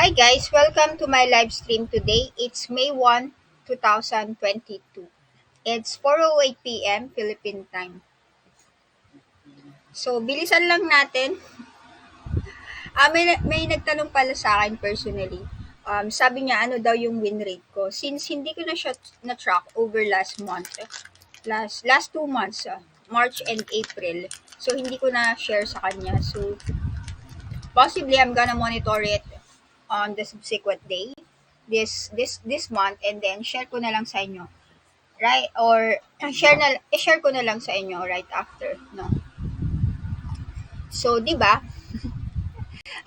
Hi guys, welcome to my live stream today. It's May 1, 2022. It's 4:08 p.m. Philippine time. So, bilisan lang natin. May nagtanong pala sa akin personally. Sabi niya ano daw yung win rate ko. Since hindi ko na siya na-track over last month, last 2 months, March and April. So, hindi ko na share sa kanya. So, possibly I'm gonna monitor it on the subsequent day this month, and then share ko na lang sa inyo, right? Or share ko na lang sa inyo right after, no? So, 'di ba?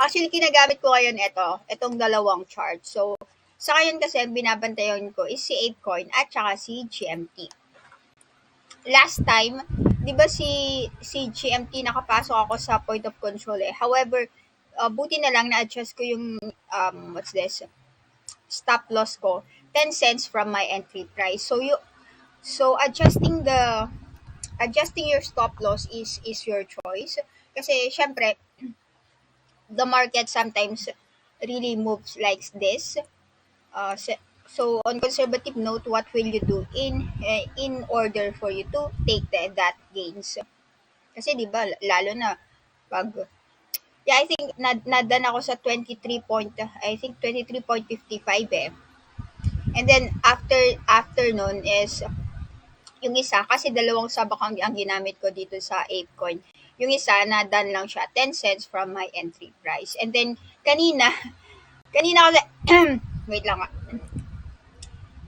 Actually ginagamit ko ngayon itong dalawang chart. So, sa ngayon kasi ang binabantayan ko is si ApeCoin at saka si GMT. Last time, 'di ba si GMT nakapasok ako sa point of control eh. However, buti na lang na-adjust ko yung what's this? Stop loss ko 10 cents from my entry price. So adjusting your stop loss is your choice kasi syempre the market sometimes really moves like this. So on conservative note, what will you do in order for you to take that gains? Kasi 'di ba lalo na pag I think nadan ako sa 23.55 eh. And then after nun is yung isa kasi dalawang sub account ang ginamit ko dito sa ApeCoin. Yung isa na done lang siya 10 cents from my entry price. And then kanina kasi wait lang ah.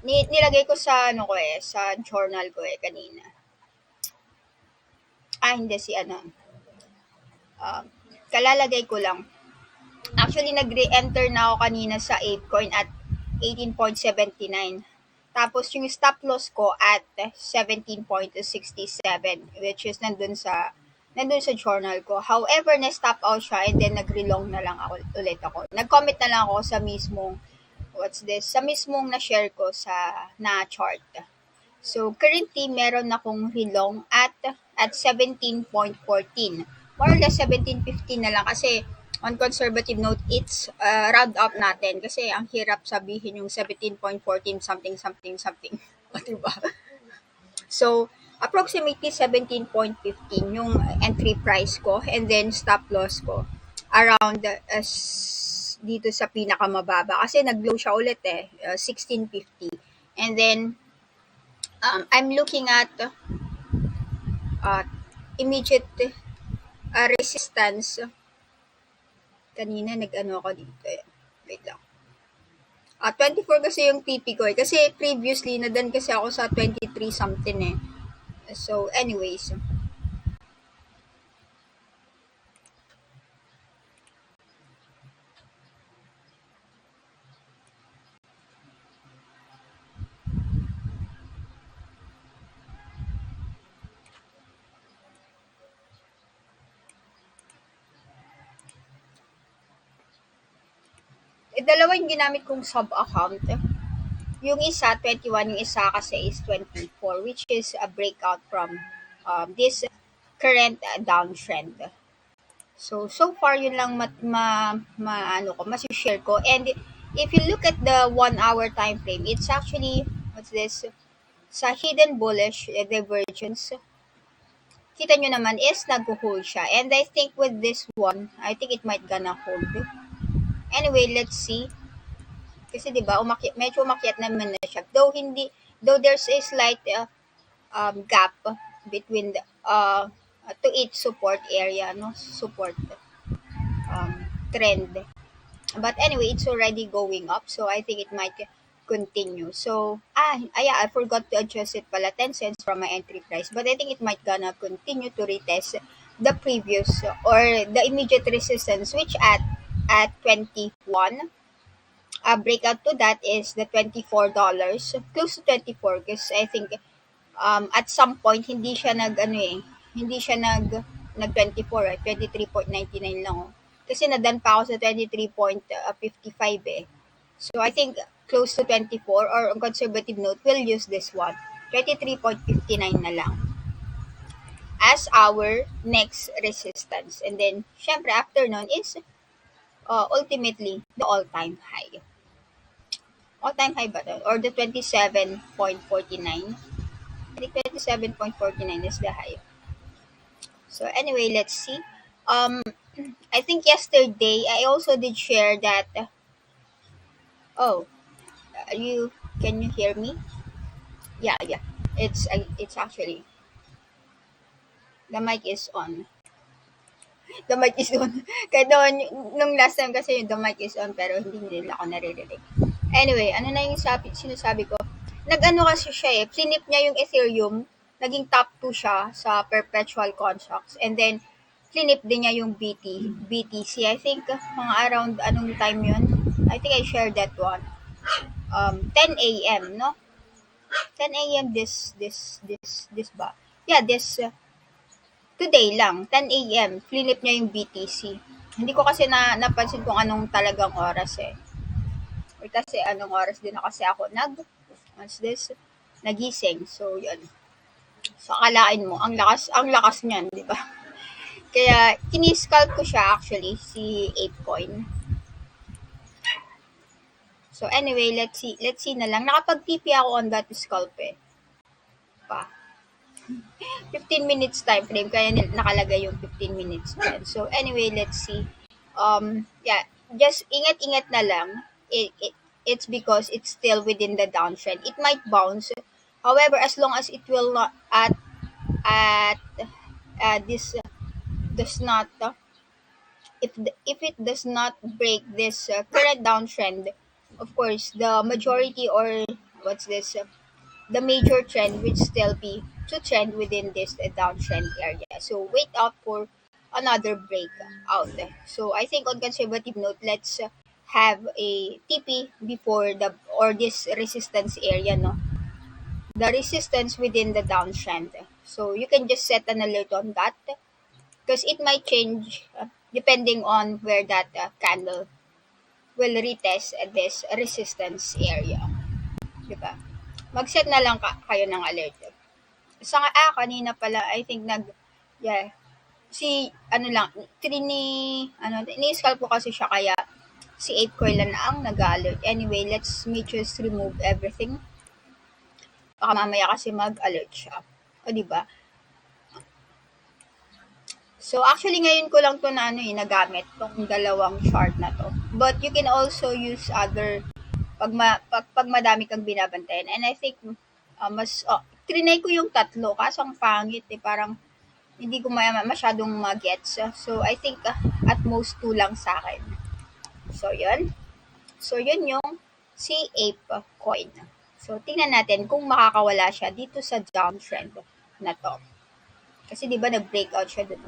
Nilagay ko sa ano ko sa journal ko kanina. Hindi si kalalagay ko lang. Actually nag-re-enter na ako kanina sa ApeCoin at 18.79. Tapos yung stop loss ko at 17.67, which is nandun sa journal ko. However, na-stop out siya and then nag-relong na lang ulit ako. Nag-comment na lang ako sa mismong sa mismong na-share ko na chart. So, currently, meron akong relong at 17.14. More or less 17.15 na lang kasi on conservative note, it's round up natin kasi ang hirap sabihin yung 17.14 something something something. O, diba? So, approximately 17.15 yung entry price ko and then stop loss ko around dito sa pinakamababa kasi nag-low siya ulit 16.50. And then, I'm looking at immediate resistance. Kanina nag-ano ako dito wait lang. 24 kasi yung TP ko kasi previously nadan kasi ako sa 23 something So anyways, dalawa yung ginamit kong sub-account. Yung isa, 21. Yung isa kasi is 24, which is a breakout from this current downtrend. So far, yun lang masishare ko. And if you look at the 1 hour time frame, it's actually, sa hidden bullish divergence, kita nyo naman is nag-hold siya. And I think with this one, I think it might gonna hold. Anyway, let's see. Kasi 'di ba, medyo umakyat naman na siya. Though there's a slight gap between the to each support area, no? Support trend. But anyway, it's already going up, so I think it might continue. So, yeah, I forgot to adjust it pala 10 cents from my entry price. But I think it might gonna continue to retest the previous or the immediate resistance, which at 21. Breakout to that is the $24, close to 24 because I think at some point hindi siya hindi siya nag 24 23.99 lang kasi nadan pa ako sa 23.55 So I think close to 24 or on conservative note we'll use this one 23.59 na lang as our next resistance. And then syempre after nun is ultimately the all-time high. All-time high ba 'to? Or the 27.49? I think 27.49 is the high. So anyway, let's see. Um, I think yesterday I also did share that. Oh, you can you hear me? Yeah, yeah. It's actually the mic is on. The mic is on. Kaya doon, nung last time kasi the mic is on pero hindi nila ako naririnig. Anyway, ano na yung sinasabi ko? Nag-ano kasi siya eh, flinip niya yung Ethereum, naging top 2 siya sa perpetual contracts. And then, flinip din niya yung BTC. I think mga around anong time yun? I think I shared that one. 10 a.m. no? 10 a.m. This ba? Yeah, today lang, 10 a.m. Flinip niya yung BTC. Hindi ko kasi napansin kung anong talagang oras eh. Or kasi anong oras din na kasi ako what's this? Nagising. So, yun. So, akalain mo, ang lakas niyan, di ba? Kaya, kiniscalp ko siya actually, si Ape Coin. So, anyway, let's see na lang. Nakapag-TP ako on that scalp eh. Pa. 15 minutes time frame, kaya nakalagay yung 15 minutes dyan. So, anyway, let's see. Yeah, just ingat-ingat na lang. It's because it's still within the downtrend. It might bounce. However, as long as it will not at this does not if it does not break this current downtrend, of course, the majority or what's this the major trend will still be to trend within this downtrend area. So wait out for another breakout. So I think on conservative note, let's have a TP before the or this resistance area, no? The resistance within the downtrend. So you can just set an alert on that because it might change depending on where that candle will retest this resistance area. Diba? Mag-set na lang kayo ng alert. Kanina pala, I think yeah, ini-scalp ko kasi siya kaya si ApeCoin lang ang nag-alert. Anyway, me just remove everything. Baka mamaya kasi mag-alert siya. O, diba? So, actually, ngayon ko lang to nagamit, tong dalawang chart na to. But you can also use other pag madami kang binabantayan. And I think, trinay ko yung tatlo, kaso ang pangit eh, parang hindi ko masyadong magets. So, I think at most 2 lang sa akin. So, yun. So, yun yung si Ape Coin. So, tingnan natin kung makakawala siya dito sa downtrend na to. Kasi di ba nag-breakout siya dun.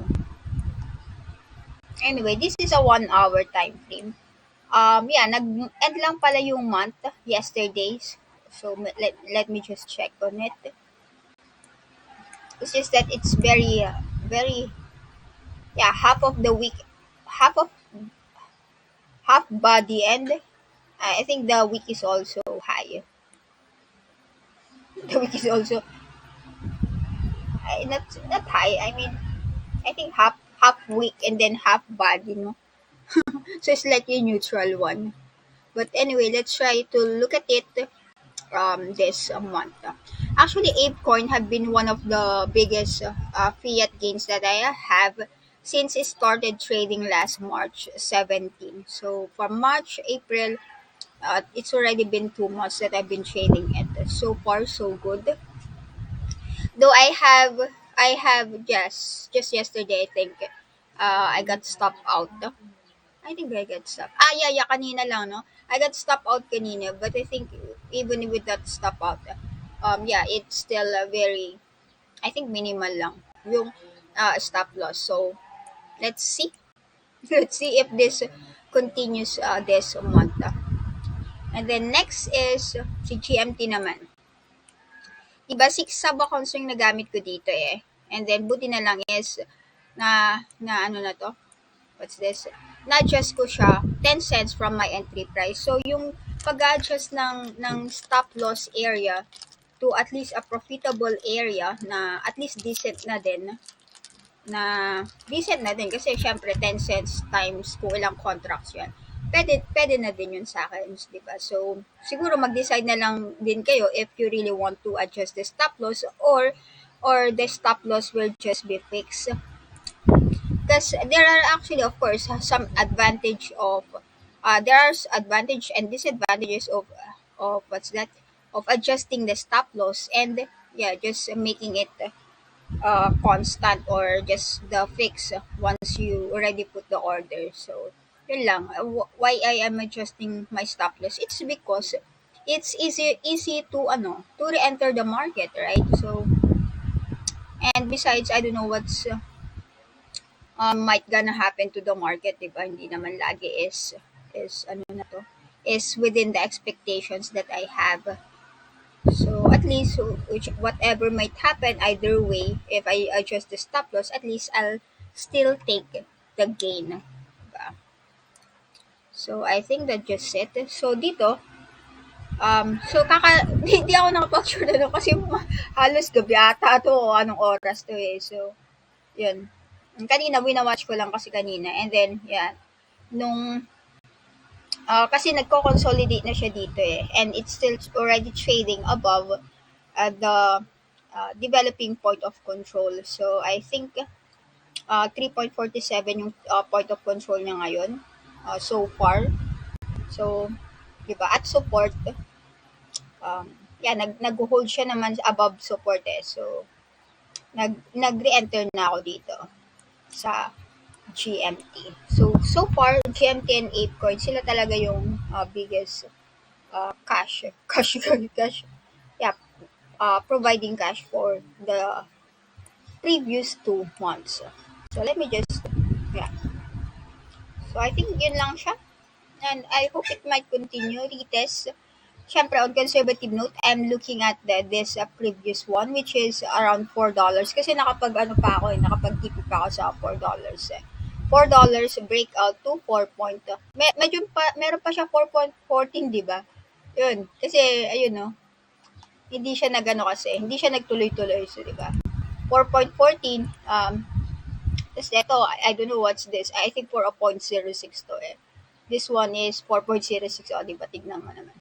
Anyway, this is a 1 hour time frame. Yeah, nag-end lang pala yung month yesterday. So, let me just check on it. It's just that it's very, yeah, half of the week, half body, and I think the week is also high. The week is also not high. I mean, I think half week and then half body, no? So it's like a neutral one. But anyway, let's try to look at it this month. Actually, ApeCoin have been one of the biggest fiat gains that I have since it started trading last March 17. So from March, April, it's already been 2 months that I've been trading it. So far, so good. Though I have just yesterday, I think I got stopped out. I think I got stopped. Yeah, kanina lang, no? I got stopped out kanina, but I think even with that stop out, yeah, it's still very, I think minimal lang yung stop loss. So, let's see. Let's see if this continues this month. And then next is si GMT naman. Diba 6 sub accounts yung nagamit ko dito eh. And then buti na lang is na ano na to? What's this? Na-adjust ko siya 10 cents from my entry price. So, yung pag-adjust ng stop loss area to at least a profitable area na at least decent na din, na decent na din kasi syempre 10 cents times kung ilang contracts yan. Pwede na din yun sa akin, di ba? So, siguro mag-decide na lang din kayo if you really want to adjust the stop loss or the stop loss will just be fixed. Because there are actually, of course, some advantage of there are advantage and disadvantages of what's that of adjusting the stop loss and yeah, just making it constant or just the fix once you already put the order. So, yun lang. Why I am adjusting my stop loss? It's because it's easy to to re-enter the market, right? So, and besides, I don't know what's might gonna happen to the market, 'di ba? Hindi naman lagi is ano na to, is within the expectations that I have. So at least which whatever might happen either way, if I adjust the stop loss, at least I'll still take the gain. Diba? So I think that just it. So dito, so hindi ako nakapag-sure na kasi halos gabi ata to o anong oras to eh. So, yun. Kanina, winawatch ko lang kasi kanina. And then, yeah, nung, kasi nagko-consolidate na siya dito eh. And it's still already trading above the developing point of control. So, I think 3.47 yung point of control niya ngayon so far. So, di ba? At support, yeah, nag-hold siya naman above support eh. So, nag-re-enter na ako dito sa GMT. So far, GMT and ApeCoin, sila talaga yung biggest cash, yeah, providing cash for the previous 2 months. So let me just, yeah. So I think yun lang siya. And I hope it might continue, retest. Siyempre, on conservative note, I'm looking at this previous one, which is around $4. Kasi nakapag-ano pa ako nakapag-TP pa ako sa $4 eh. $4 breakout to 4 point. Meron pa siya 4.14, di ba? Yun. Kasi, ayun no, hindi siya nagano kasi, hindi siya nagtuloy-tuloy. So, di ba? 4.14, tapos ito, I don't know what's this. I think 4.06 to eh. This one is 4.06. O, di ba? Tignan mo naman.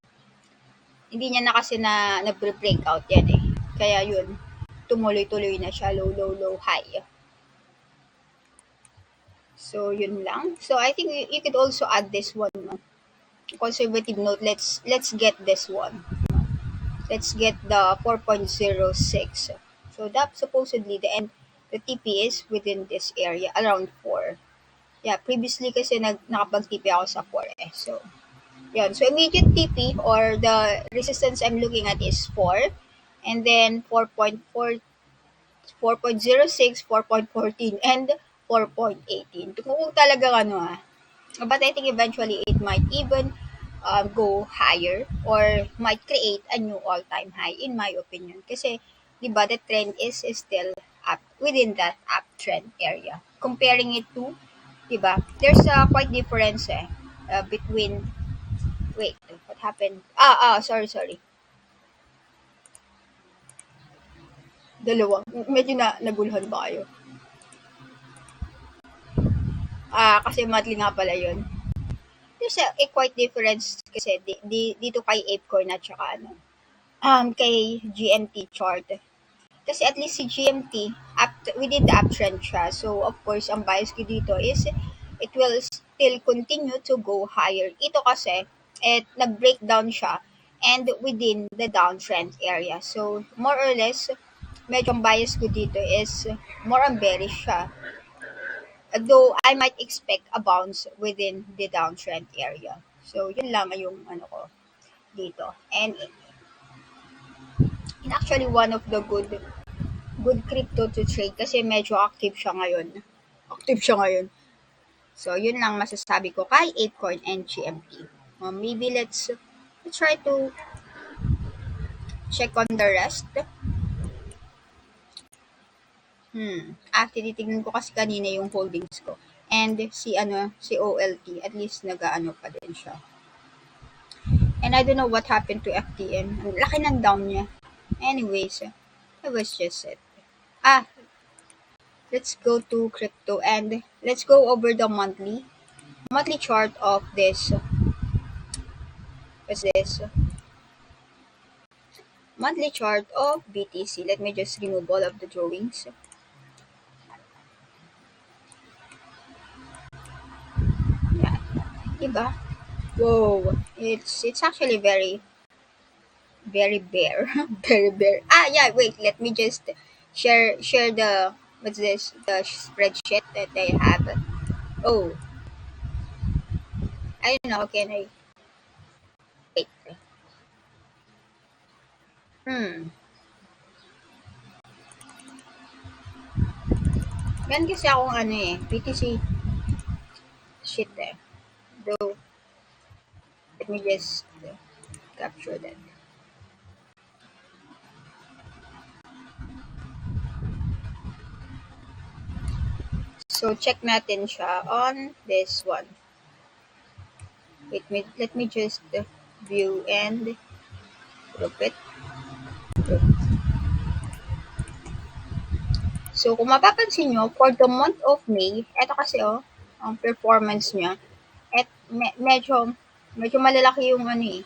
Hindi niya na kasi nag-breakout yan eh. Kaya yun, tumuloy-tuloy na siya, low, low, low, high. So, yun lang. So, I think you could also add this one. No? Conservative note, let's get this one. Let's get the 4.06. So, that supposedly the TP is within this area, around 4. Yeah, previously kasi nakapag-TP ako sa 4 eh. So, yun. So, immediate TP or the resistance I'm looking at is 4. And then 4.4, 4.06, 4.14, and 4.18. Kung talagang ano But I think eventually it might even go higher or might create a new all-time high in my opinion. Kasi, di ba, the trend is still up within that uptrend area. Comparing it to, di ba, there's a quite difference between, wait, what happened? Sorry. Dalawa. Medyo naguluhan ba kayo? Kasi monthly nga pala yun. There's a quite difference kasi dito kay ApeCoin at saka kay GMT chart. Kasi at least si GMT, within the uptrend siya. So, of course, ang bias ko dito is it will still continue to go higher. Ito kasi, nag-breakdown siya and within the downtrend area. So, more or less, medyo ang bias ko dito is more on bearish siya. Though I might expect a bounce within the downtrend area. So, yun lang yung ano ko dito. And actually one of the good crypto to trade kasi medyo active siya ngayon. So, yun lang masasabi ko kay ApeCoin and GMT. Maybe let's try to check on the rest. Tinitignan ko kasi kanina yung holdings ko. And si OLT, at least nag-ano pa din siya. And I don't know what happened to FTM. Ang laki ng down niya. Anyways, it was just it. let's go to crypto and let's go over the monthly chart of this. What's this? Monthly chart of BTC. Let me just remove all of the drawings. Yeah, diba? Whoa, it's actually very bare, very bare. Ah, yeah. Wait, let me just share the what's this? The spreadsheet that I have. Oh, I don't know. How can I wait? Hmm. Meron kasi akong ano eh, BTC shit eh. Though, let me just capture that. So, check natin siya on this one. Let me just view and group it. So, kung mapapansin nyo, for the month of May, eto kasi ang performance niya, medyo malalaki yung ano eh,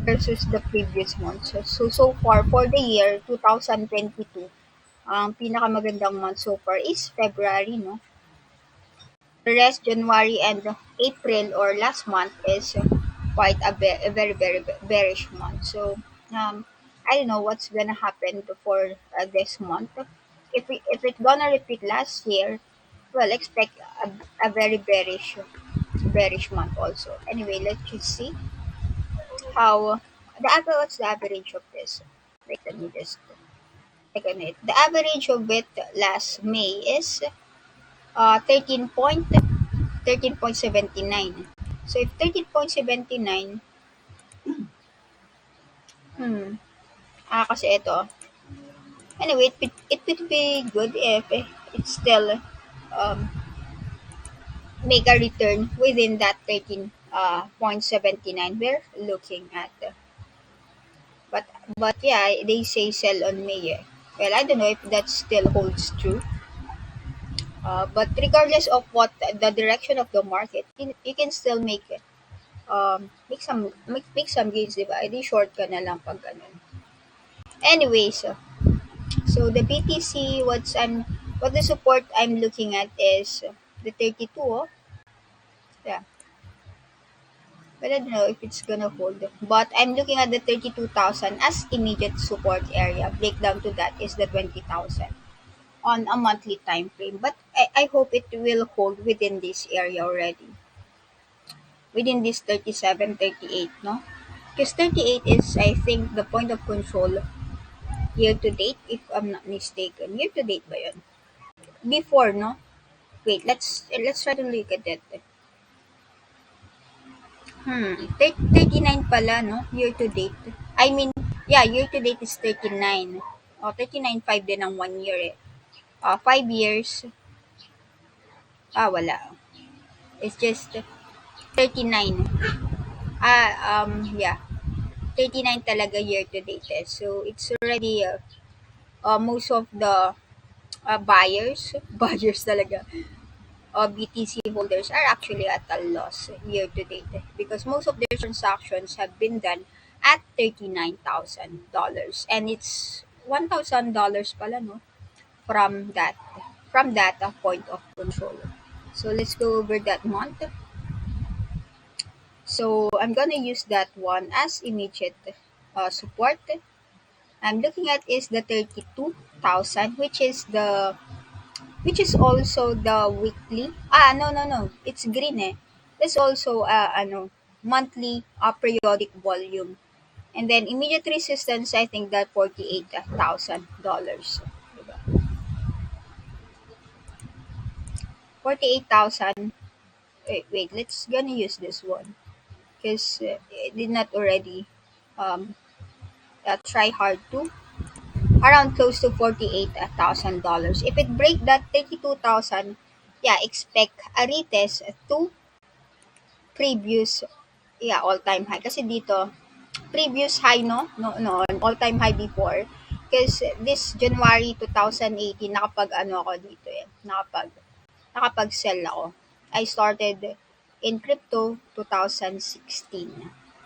versus the previous month. So far, for the year 2022, ang pinakamagandang month so far is February, no? The rest, January and April or last month is quite a very, very bearish month. So, I don't know what's gonna happen for this month. If it's gonna repeat last year, well, expect a very bearish month also. Anyway, let's just see how what's the average of this. Wait, let me just check on it. The average of it last May is 13.79. So if 13.79, hmm, kasi ito. Anyway, it would be good if it still um, make a return within that 13.79 we're looking at. But yeah, they say sell on May. Well, I don't know if that still holds true. But regardless of what the direction of the market, you can still make some gains, di ba? Edi short ka na lang pag ganun. Anyways, so the BTC, what the support I'm looking at is the 32. Oh. Yeah, but I don't know if it's gonna hold. But I'm looking at the 32,000 as immediate support area. Breakdown to that is the 20,000 on a monthly time frame. But I hope it will hold within this area already. Within this 37, 38, no? Because 38 is, I think, the point of control year to date, if I'm not mistaken. Year to date ba yun? Before, no? Wait, let's try to look at that. 39 pala, no? Year to date. I mean, yeah, year to date is 39. Oh, 39.5 din ang 1 year eh. 5 years, wala. It's just 39. Yeah. 39 talaga year to date eh. So, it's already most of the buyers talaga, BTC holders are actually at a loss year to date because most of their transactions have been done at $39,000 and it's $1,000 pala, no, from that point of control. So let's go over that month. So I'm gonna use that one as immediate support. I'm looking at is the 32,000, which is also the weekly. No, no, no. It's green eh. It's also monthly periodic volume. And then immediate resistance, I think that $48,000. Diba? 48,000. Wait, let's gonna use this one because it did not already try hard to around close to $48,000. If it break that 32,000, yeah, expect a retest to previous, all-time high kasi dito previous high, no, all-time high before Because this January 2018, nakapag-ano ako dito eh. Nakapag-sell ako. I started in crypto 2016.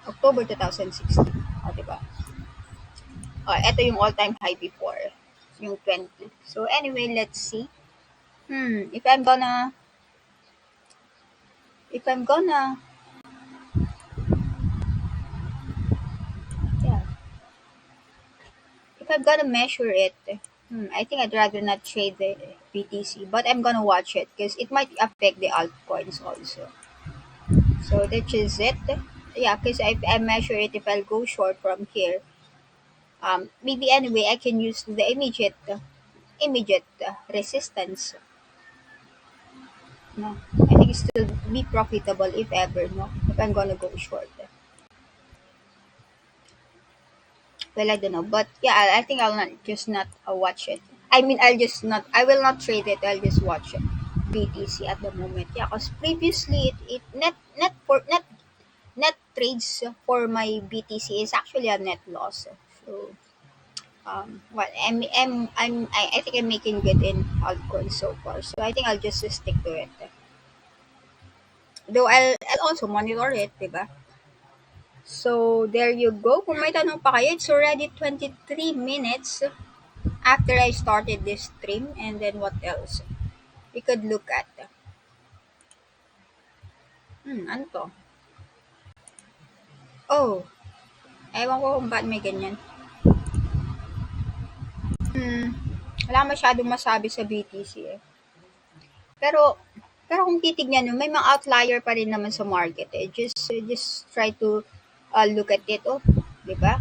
October 2016. O, diba? Ito yung all-time high before. Yung 20. So, anyway, let's see. Hmm, if I'm gonna, yeah, if I'm gonna measure it, I think I'd rather not trade the BTC, but I'm gonna watch it because it might affect the altcoins also. So that is it. Yeah, because I measure it if I'll go short from here. Maybe anyway I can use the immediate resistance. No, I think it's still be profitable if ever. No, if I'm gonna go short. Well, I don't know, but yeah, I think I'll not watch it. I mean, I'll just not. I will not trade it. I'll just watch it. BTC at the moment. Yeah, because previously it net trades for my BTC is actually a net loss. So what I think I'm making good in altcoins so far. So I think I'll just stick to it. Though I'll also monitor it, diba? So there you go. Kung may tanong pa kayo, it's already 23 minutes after I started this stream. And then what else? We could look at. Ano to? Oh, ewan ko kung ba't may ganyan. Hmm, wala masyadong masabi sa BTC eh. Pero pero kung titignan mo, may mga outlier pa rin naman sa market eh. Just try to look at it. Oh, di ba?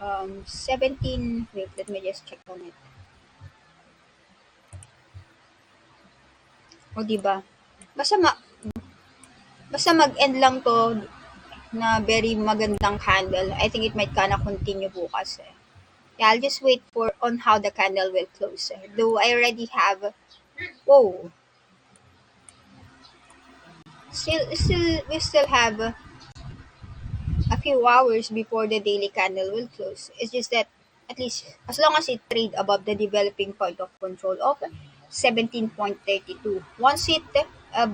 17, wait, let me just check on it. O, di ba? Basta, basta mag-end lang to na very magandang candle. I think it might gonna continue bukas eh. Yeah, I'll just wait for on how the candle will close. Eh. Though I already have, whoa, we still have a few hours before the daily candle will close. It's just that at least as long as it trade above the developing point of control of 17.32. Once it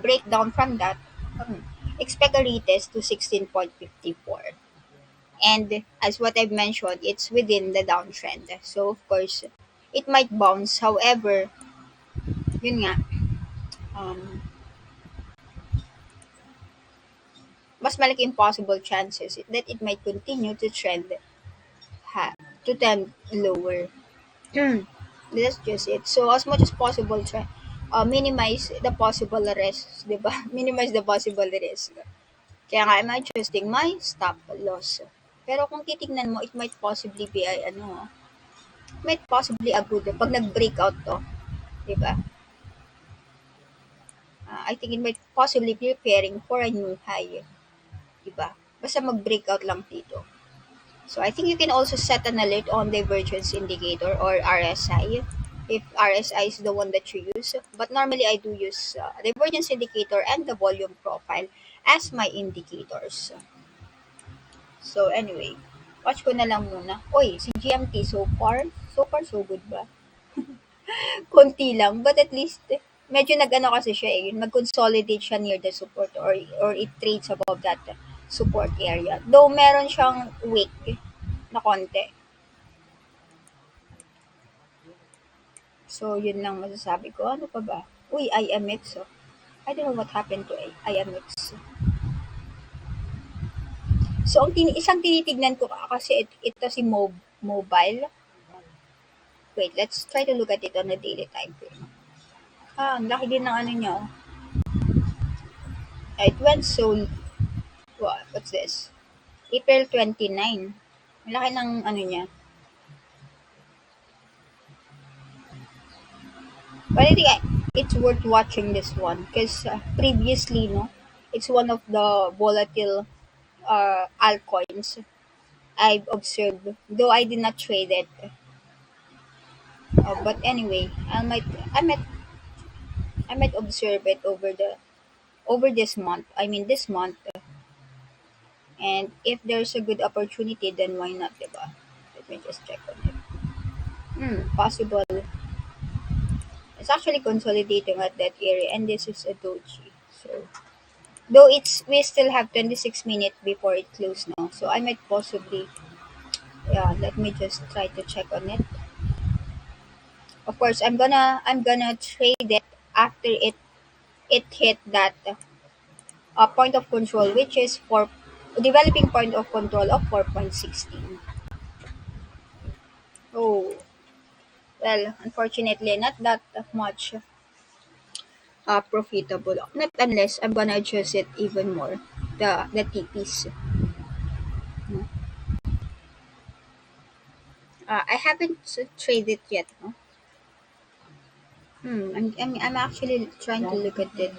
break down from that, expect a retest to 16.54. And as what I've mentioned, it's within the downtrend. So of course, it might bounce. However, yun nga, um, mas malaking possible chances that it might continue to ha, trend lower. That's just it. So as much as possible, try minimize the possible risks, di ba? Minimize the possible risk. Kaya nga, I'm adjusting my stop loss. Pero kung titignan mo, it might possibly be a, ano, might possibly a good, pag nag-breakout to, di ba? I think it might possibly be preparing for a new high, di ba? Basta mag-breakout lang dito. So I think you can also set an alert on divergence indicator or RSI if RSI is the one that you use. But normally I do use divergence indicator and the volume profile as my indicators. So anyway, watch ko na lang muna. Oy, si GMT so far so good ba? Konti lang, but at least medyo nag-ano kasi siya eh, nag-consolidate siya near the support or it trades above that support area. Though meron siyang wick na konti. So, yun lang masasabi ko. Ano pa ba? Uy, IMX oh. I don't know what happened to IMX. So, isang tinitignan ko kasi ito si mobile. Wait, let's try to look at it on a daily time frame. Ang laki din ng ano niya. Oh. It went so, what's this? April 29. Malaki ng ano niya. But I think it's worth watching this one because previously, no, it's one of the volatile altcoins I've observed. Though I did not trade it, but anyway, I might observe it over this month. I mean this month, and if there's a good opportunity, then why not, diba? Let me just check on it. Possible. It's actually consolidating at that area, and this is a doji. So, though we still have 26 minutes before it closes now, so I might possibly, yeah. Let me just try to check on it. Of course, I'm gonna trade it after it hit that point of control, which is for developing point of control of 4.16. Oh, well, unfortunately, not that much profitable. Not unless I'm gonna adjust it even more. The TPs. I haven't traded yet. No? I'm actually trying to look at it.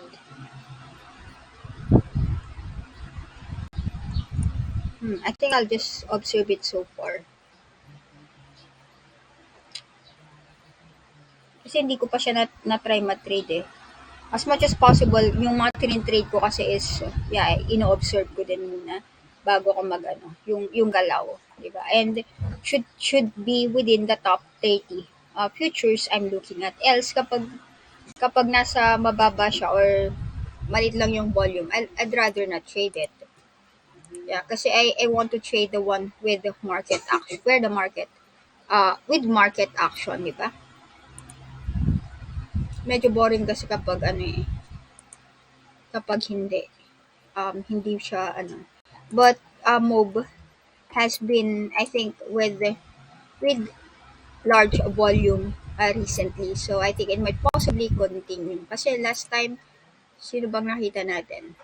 I think I'll just observe it so far. Kasi hindi ko pa siya na-try ma-trade eh. As much as possible, yung mga trade ko kasi is, yeah, ino-observe ko din muna bago ko mag-ano, yung galaw, di ba? And should be within the top 30 futures I'm looking at. Else, kapag nasa mababa siya or malit lang yung volume, I'd rather not trade it. Yeah, kasi I want to trade the one with the market action, where the market, with market action, di ba? Medyo boring kasi kapag ano eh, kapag hindi siya ano. But MOB has been, I think, with large volume recently. So I think it might possibly continue. Kasi last time, sino bang nakita natin?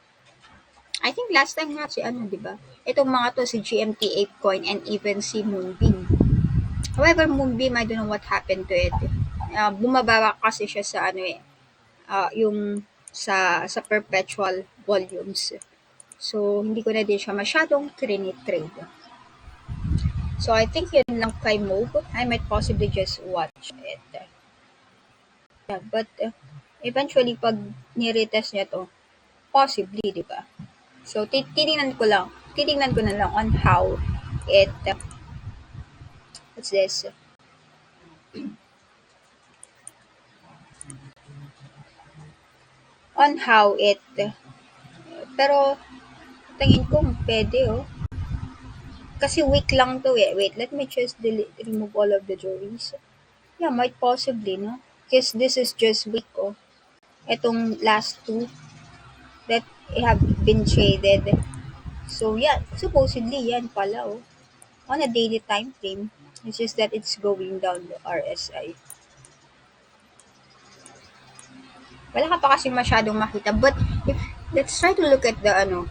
I think last time nga si ano, di ba? Itong mga to, si GMT Ape Coin and even si Moonbeam. However, Moonbeam, I don't know what happened to it. Bumababa kasi siya sa ano eh, yung sa perpetual volumes. So, hindi ko na din siya masyadong trade. So, I think yun lang kay Moog. I might possibly just watch it. Yeah, but eventually, pag niretest niya to, possibly, di ba? So, titingnan ko na lang on how it, what's this? On how it, pero, tingin ko, pwede, oh. Kasi weak lang to eh. Wait, let me just remove all of the juries. Yeah, might possibly, no? Because this is just weak, oh. Itong last two that have been traded. So, yeah, supposedly, yan pala, oh. On a daily time frame. It's just that it's going down the RSI. Wala ka pa kasi masyadong makita. But, let's try to look at the, ano,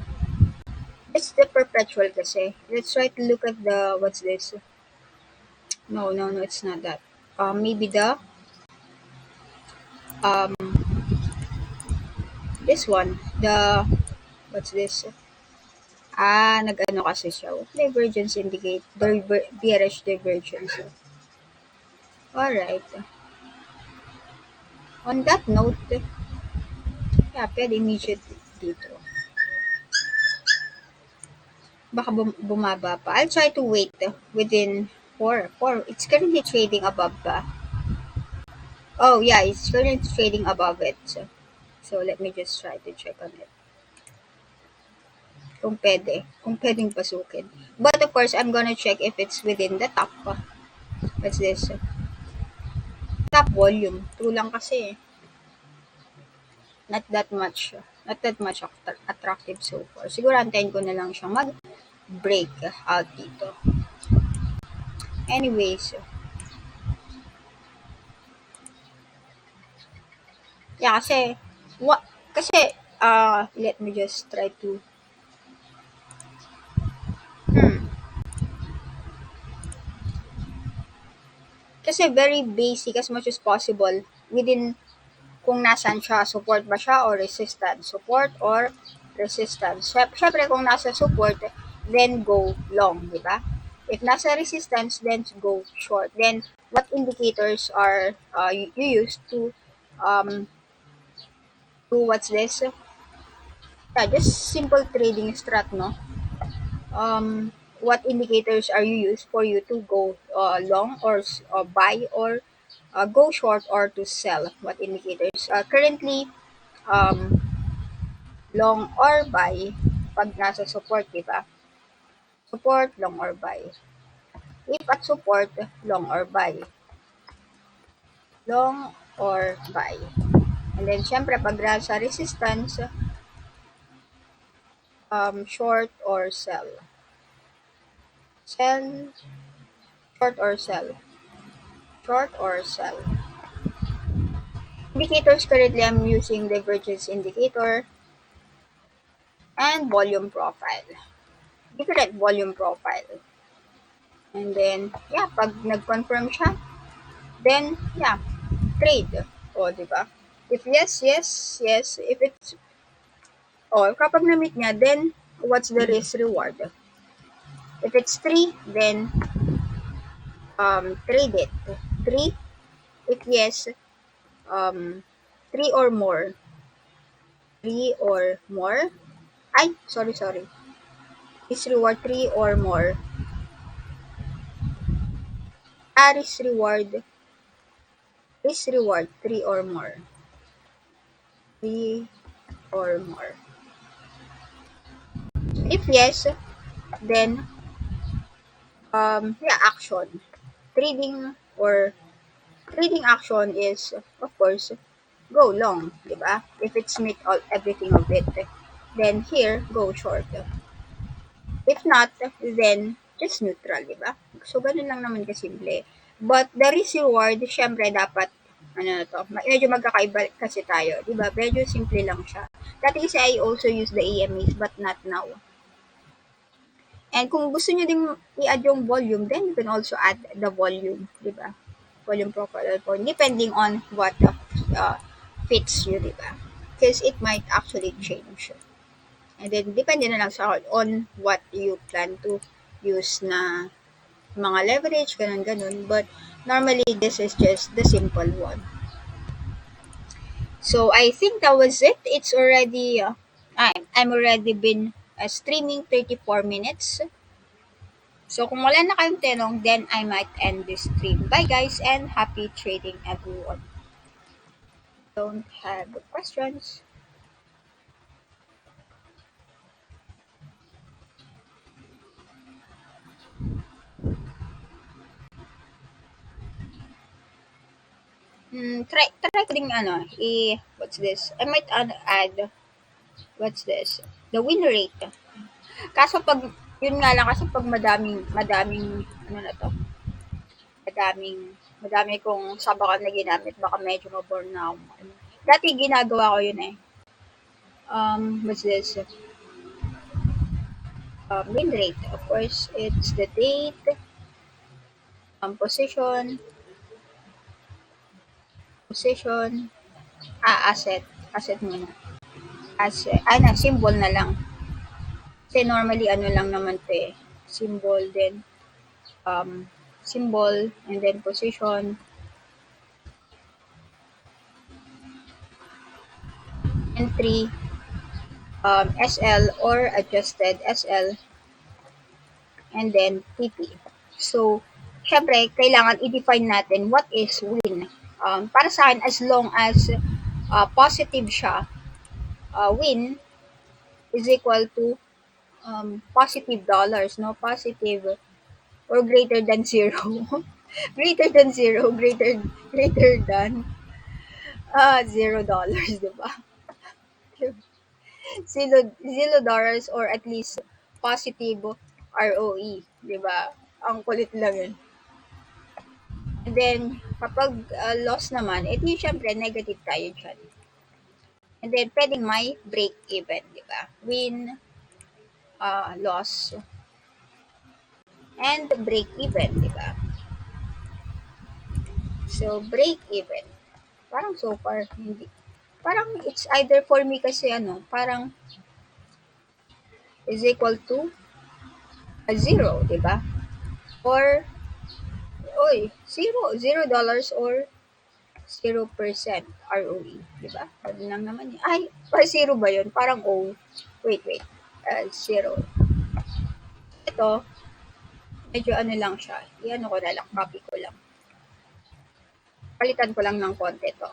it's the perpetual kasi. Let's try to look at the, what's this? No, it's not that. Maybe the, um, this one, the, what's this? Nag-ano kasi siya. Divergence indicate, bearish divergence. Alright. On that note, yeah, pwede immediate dito. Baka bumaba pa. I'll try to wait within 4. It's currently trading above ba? Oh, yeah, it's currently trading above it. So let me just try to check on it. Kung pwedeng pasukin. But of course, I'm gonna check if it's within the top. What's this? Top volume. 2 lang kasi. Not that much attractive so far. Siguro antayin ko na lang siyang mag-break out dito. Anyways, yeah, kasi let me just try to kasi very basic as much as possible within kung nasaan siya, support ba siya or resistance, support or resistance. Syempre kung nasa support, then go long, di ba? If nasa resistance, then go short. Then what indicators are you use to what's this? Yeah, just simple trading strat, no? what indicators are you use for you to go long or buy or go short or to sell? What indicators? Currently, um, long or buy pag nasa support, di ba? Support, long or buy. If at support, long or buy. Long or buy. And then, syempre, pag nasa resistance, short or sell. Sell, short or sell. Short or sell. Indicators currently I'm using divergence indicator and volume profile. Different volume profile. And then, yeah, pag nag-confirm siya, then, yeah, trade. O, di ba? If yes, yes, yes. If it's, kapag na-meet niya, then, what's the risk reward? If it's 3, then, trade it. 3, if yes, um, 3 or more. 3 or more. Ay, sorry. Risk reward 3 or more. Risk reward 3 or more. 3 or more. If yes, then yeah, action. Trading or trading action is of course go long, di ba? If it's meet all everything of it, then here go short. If not, then just neutral, di ba? So ganun lang naman kasimple. But the risk reward, syempre dapat ano na to, medyo magkakaiba kasi tayo, di ba? Medyo simple lang siya. Dati kasi I also use the AMAs but not now. And kung gusto nyo ding i-add yung volume, then you can also add the volume, di ba? Volume profile for depending on what fits you, di ba? Because it might actually change. And then, depende na lang sa on what you plan to use na mga leverage, ganun. But normally, this is just the simple one. So, I think that was it. It's already, I'm already been streaming 34 minutes. So, kung wala na kayong tanong, then I might end this stream. Bye guys and happy trading everyone. Don't have questions. Try ko ding what's this? I might add, what's this? The win rate. Kaso pag, yun nga lang, kasi pag madaming, ano na to, madami kong sabakan na ginamit, baka medyo maborn na ako. Dati ginagawa ko yun eh. What's this? Win rate. Of course, it's the date, position, asset muna. Symbol na lang. Kasi normally, ano lang naman to eh, symbol, then, um, symbol, and then position, entry, SL or adjusted SL, and then TP. So, syempre, kailangan i-define natin what is win. Para sa akin, as long as positive siya, win is equal to positive dollars, no? Positive or greater than zero. Greater than zero, greater than $0, di ba? $0 or at least positive ROE, di ba? Ang kulit lang yun. And then, kapag loss naman, edi syempre negative tayo dyan. And then, pwedeng may break even, di ba? Win, loss, and break even, di ba? So, break even. Parang so far, hindi. Parang it's either for me kasi parang is equal to a zero, di ba? Or, $0 or 0% ROE, di ba? Ganun lang naman yun. Ay, zero ba yun? Parang O. Wait. Zero. Ito, Medyo ano lang siya, i-ano ko na lang, copy ko lang. Palitan ko lang ng konti 'to.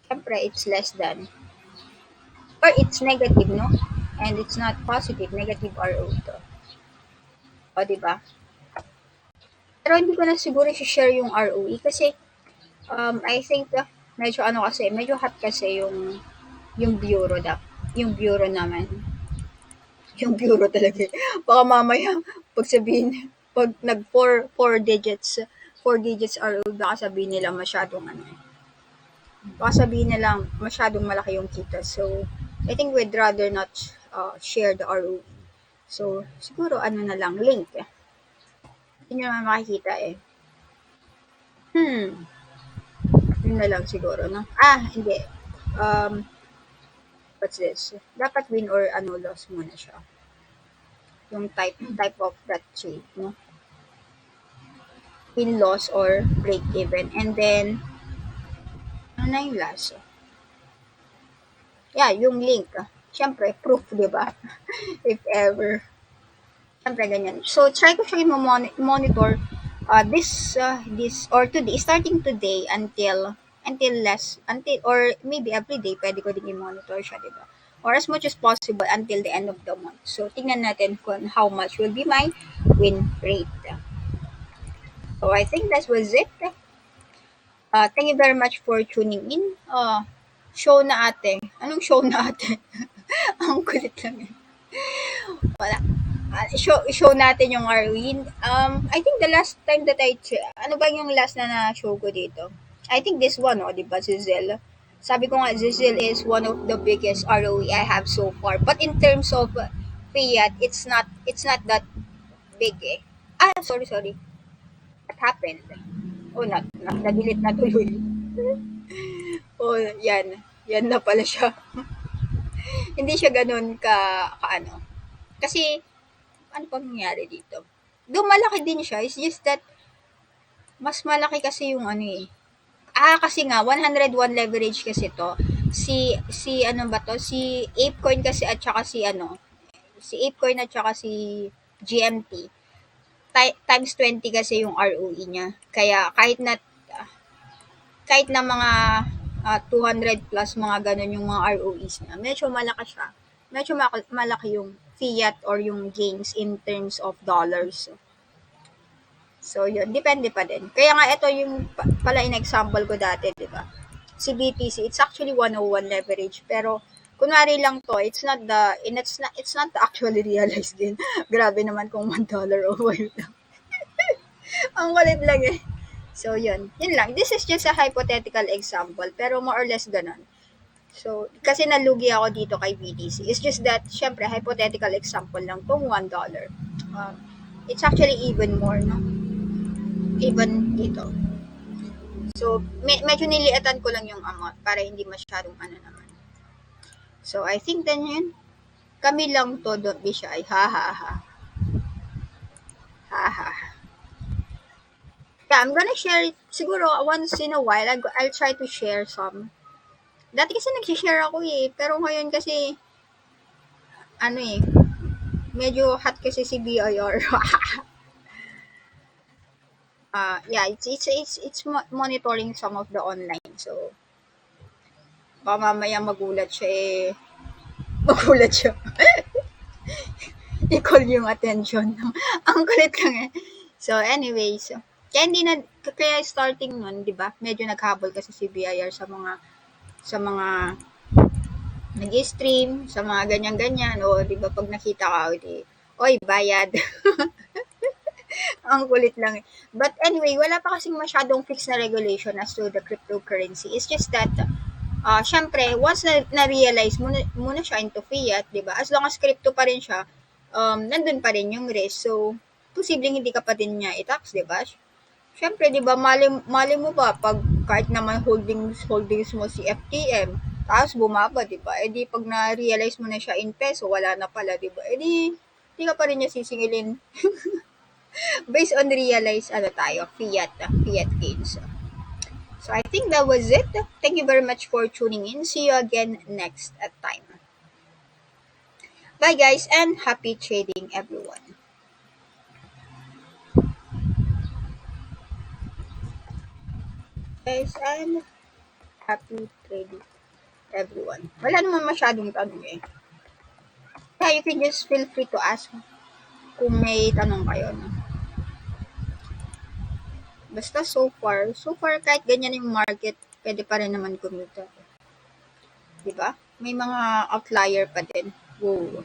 Siyempre it's less than or it's negative 'no, and it's not positive, negative RO 'to. O 'di ba? Pero hindi ko na siguro i-share yung ROE kasi, I think, medyo ano kasi, medyo hot kasi yung bureau yung bureau naman. Yung bureau talaga, eh. Baka mamaya pag sabihin, pag nag four digits ROE baka sabihin nila masyadong ano, baka sabihin nila masyadong malaki yung kita. So, I think we'd rather not share the ROE. So, siguro ano na lang, link. Hindi nyo naman makikita eh. Hmm, yun na lang siguro, no? Hindi. Um, what's this? Dapat win or ano, loss muna siya. Yung type of that trade, no? Win, loss, or break even. And then, ano na yung last? Yeah, yung link. Siyempre, proof, di ba? If ever. Siyempre, ganyan. So, try ko siya monitor this or today, starting today until or maybe every day pwede ko din i-monitor siya, di ba? Or as much as possible until the end of the month. So, tingnan natin kung how much will be my win rate. So, I think that was it. Thank you very much for tuning in. Show na ate. Anong show na ate? Ang kulit lang eh. Wala. Show natin yung Arwin. I think the last time that ano ba yung last na na-show ko dito? I think this one, oh, di ba, Zizel? Sabi ko nga, Zizel is one of the biggest ROE I have so far. But in terms of fiat, it's not that big eh. Sorry. What happened? Oh, na-delete na tuloy. Oh, yan. Yan na pala siya. Hindi siya ganun ka ano. Kasi, ano pang nangyari dito? Though malaki din siya, it's just that mas malaki kasi yung ano eh. Kasi nga 101 leverage kasi to. Si ano ba to? Si Ape Coin kasi at saka si ano, si Ape Coin at saka si GMT. Times 20 kasi yung ROE niya. Kaya kahit na mga 200 plus mga ganun yung mga ROEs niya, medyo malaki siya. Medyo malaki yung fiat or yung gains in terms of dollars. So, yun. Depende pa din. Kaya nga, ito yung pala in-example ko dati, di ba? Si BTC, it's actually 101 leverage. Pero, kunwari lang to, it's not the actually realized gain. Grabe naman kung $1 over lang. Ang kulit lang eh. So, yun. Yun lang. This is just a hypothetical example. Pero more or less ganun. So, kasi nalugi ako dito kay BTC. It's just that, syempre, hypothetical example lang tong $1. It's actually even more, no? Even dito. So, medyo niliatan ko lang yung amount para hindi masyadong ano naman. So, I think then yun. Kami lang to, don't be shy. Ha ha ha. Ha ha. Yeah, I'm gonna share it. Siguro, once in a while, I'll try to share some. Dati kasi nag-share ako eh. Pero ngayon kasi, ano eh, medyo hot kasi si BIR. Yeah, it's monitoring some of the online. So, baka mamaya magulat siya eh. Magulat siya. I-call yung attention. Ang kulit lang eh. So, anyways, kaya starting nun, di ba? Medyo naghabol kasi si BIR sa mga nag-stream, sa mga ganyan-ganyan. O, di ba, pag nakita ka, oy, bayad. Ang kulit lang eh. But anyway, wala pa kasing masyadong fixed na regulation as to the cryptocurrency. It's just that, syempre, once na-realize mo na siya into fiat, di ba? As long as crypto pa rin siya, nandun pa rin yung risk. So, posibleng hindi ka pa din niya i-tax, di ba? Syempre, di ba, mali mo ba, pag kahit naman holdings mo si FTM, tapos bumaba, di ba? Di pag na-realize mo na siya in peso, wala na pala, di ba? Di ka pa rin niya sisingilin. Based on realized fiat gains. So I think that was it. Thank you very much for tuning in. See you again next time. Bye guys and happy trading everyone. Guys, I'm happy trading everyone. Wala naman masyadong tanong eh. Yeah, you can just feel free to ask kung may tanong kayo. No? Basta so far kahit ganyan yung market, pwede pa rin naman kumita. Di ba? May mga outlier pa din. Whoa.